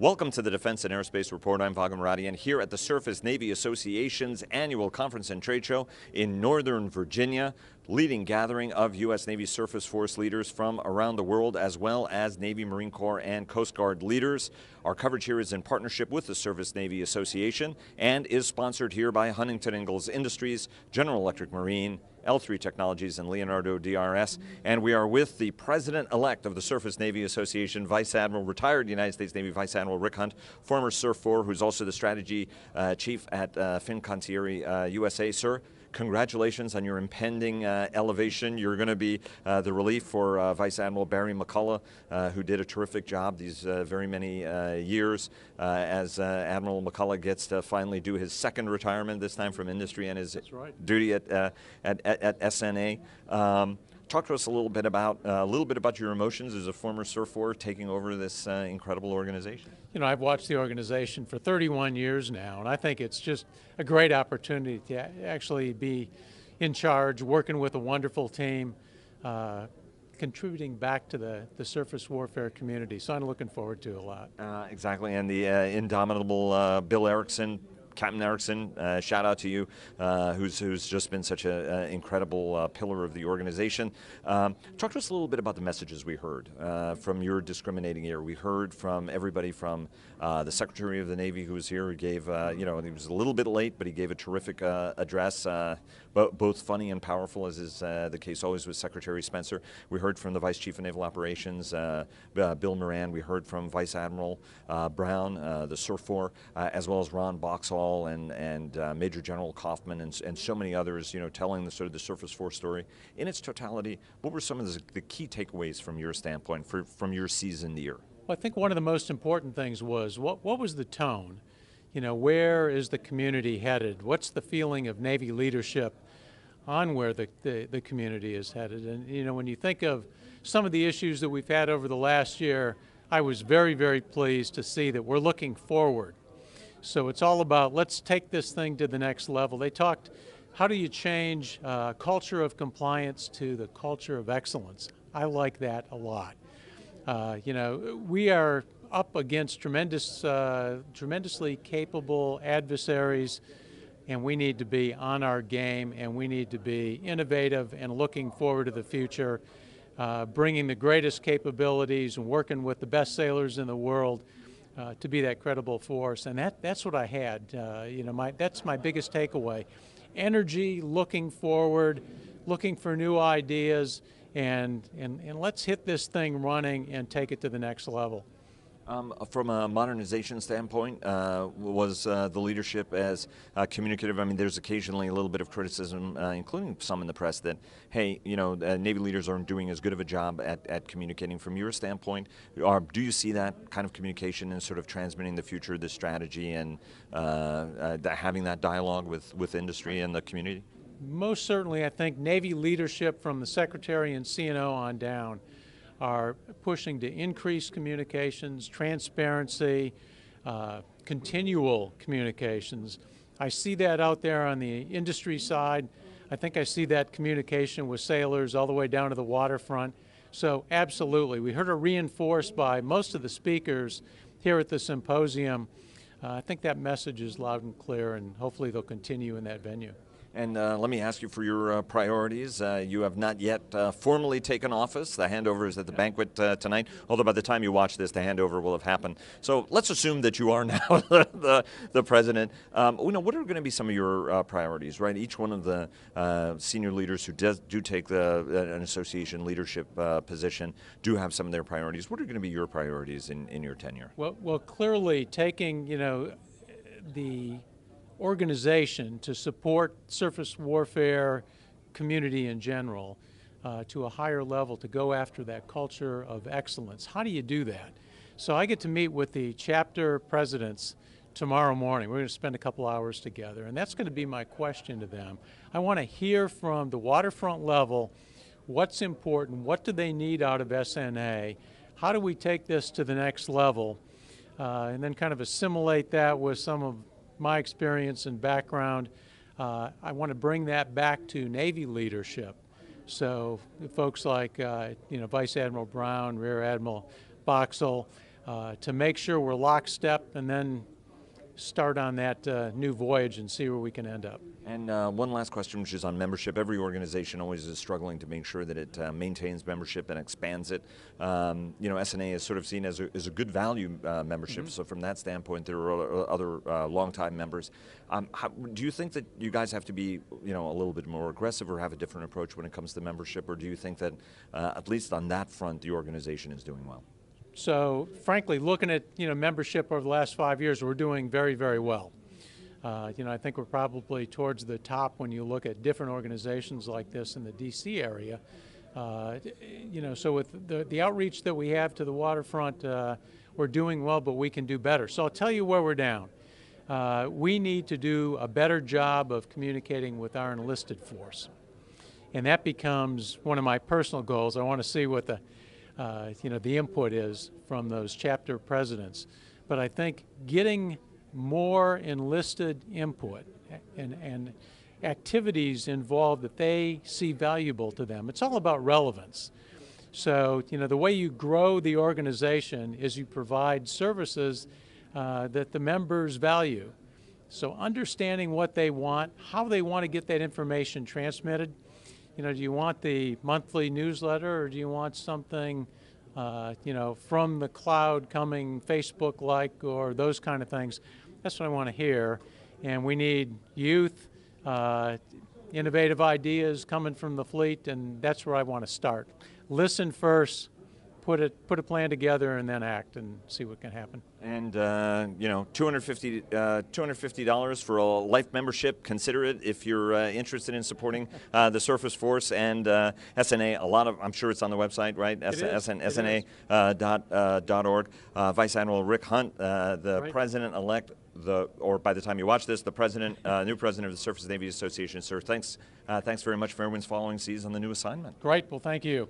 Welcome to the Defense and Aerospace Report. I'm Vago Muradian here at the Surface Navy Association's annual conference and trade show in Northern Virginia, leading gathering of U.S. Navy Surface Force leaders from around the world, as well as Navy, Marine Corps, and Coast Guard leaders. Our coverage here is in partnership with the Surface Navy Association and is sponsored here by Huntington Ingalls Industries, General Electric Marine, L3 Technologies, and Leonardo DRS. And we are with the President-elect of the Surface Navy Association, Vice Admiral, retired United States Navy Vice Admiral Rick Hunt, former Surf 4, who's also the strategy chief at Fincantieri USA. Sir, congratulations on your impending elevation. You're going to be the relief for Vice Admiral Barry McCullough, who did a terrific job these very many years as Admiral McCullough gets to finally do his second retirement, this time from industry and his duty at SNA. Talk to us a little bit about your emotions as a former Surf 4 taking over this incredible organization. You know, I've watched the organization for 31 years now, and I think it's just a great opportunity to actually be in charge, working with a wonderful team, contributing back to the surface warfare community. So I'm looking forward to it a lot. Exactly, and the indomitable Bill Erickson. Captain Erickson, shout out to you, who's just been such an incredible pillar of the organization. Talk to us a little bit about the messages we heard from your discriminating ear. We heard from everybody from the Secretary of the Navy who was here, who gave, he was a little bit late, but he gave a terrific address, both funny and powerful, as is the case always with Secretary Spencer. We heard from the Vice Chief of Naval Operations, Bill Moran. We heard from Vice Admiral Brown, the Surf 4, as well as Ron Boxall and Major General Kaufman and so many others, telling the sort of the Surface Force story in its totality. What were some of the key takeaways from your standpoint, from your seasoned ear? Well, I think one of the most important things was what was the tone? Where is the community headed? What's the feeling of Navy leadership on where the community is headed? And when you think of some of the issues that we've had over the last year, I was very, very pleased to see that we're looking forward. So it's all about, let's take this thing to the next level. They talked, how do you change culture of compliance to the culture of excellence? I like that a lot. We are up against tremendously capable adversaries, and we need to be on our game, and we need to be innovative and looking forward to the future, bringing the greatest capabilities and working with the best sailors in the world to be that credible force. And that's what I had. That's my biggest takeaway. Energy, looking forward, looking for new ideas, and let's hit this thing running and take it to the next level. From a modernization standpoint, was the leadership as communicative? I mean, there's occasionally a little bit of criticism, including some in the press, that, hey, Navy leaders aren't doing as good of a job at communicating. From your standpoint, do you see that kind of communication and sort of transmitting the future of this strategy and having that dialogue with industry and the community? Most certainly, I think Navy leadership from the Secretary and CNO on down are pushing to increase communications, transparency, continual communications. I see that out there on the industry side. I think I see that communication with sailors all the way down to the waterfront. So absolutely, we heard it reinforced by most of the speakers here at the symposium. I think that message is loud and clear, and hopefully they'll continue in that venue. And let me ask you for your priorities. You have not yet formally taken office. The handover is at the banquet tonight, although by the time you watch this, the handover will have happened. So let's assume that you are now the president. What are going to be some of your priorities, right? Each one of the senior leaders who do take an association leadership position do have some of their priorities. What are going to be your priorities in your tenure? Well, clearly taking, the organization to support surface warfare community in general to a higher level, to go after that culture of excellence. How do you do that? So I get to meet with the chapter presidents tomorrow morning. We're going to spend a couple hours together, and that's going to be my question to them. I want to hear from the waterfront level what's important, what do they need out of SNA, how do we take this to the next level, and then kind of assimilate that with some of my experience and background. I want to bring that back to Navy leadership. So folks like Vice Admiral Brown, Rear Admiral Boxall, to make sure we're lockstep and then start on that new voyage and see where we can end up. And one last question, which is on membership. Every organization always is struggling to make sure that it maintains membership and expands it. SNA is sort of seen as a good value membership, so from that standpoint, there are other longtime members. Do you think that you guys have to be, a little bit more aggressive or have a different approach when it comes to membership, or do you think that, at least on that front, the organization is doing well? So, frankly, looking at membership over the last 5 years, we're doing very, very well. I think we're probably towards the top when you look at different organizations like this in the D.C. area. So with the outreach that we have to the waterfront, we're doing well, but we can do better. So I'll tell you where we're down. We need to do a better job of communicating with our enlisted force. And that becomes one of my personal goals. I want to see what the input is from those chapter presidents. But I think getting more enlisted input and activities involved that they see valuable to them. It's all about relevance. So, the way you grow the organization is you provide services that the members value. So understanding what they want, how they want to get that information transmitted. Do you want the monthly newsletter, or do you want something from the cloud coming Facebook-like, or those kind of things? That's what I want to hear. And we need youth, innovative ideas coming from the fleet, and that's where I want to start. Listen first, put a plan together, and then act and see what can happen. And $250 for a life membership. Consider it if you're interested in supporting the Surface Force and SNA. I'm sure it's on the website, right? SNA.org. Vice Admiral Rick Hunt, the president-elect, or by the time you watch this, the new president of the Surface Navy Association. Sir, thanks very much for everyone's following seas on the new assignment. Great. Well, thank you.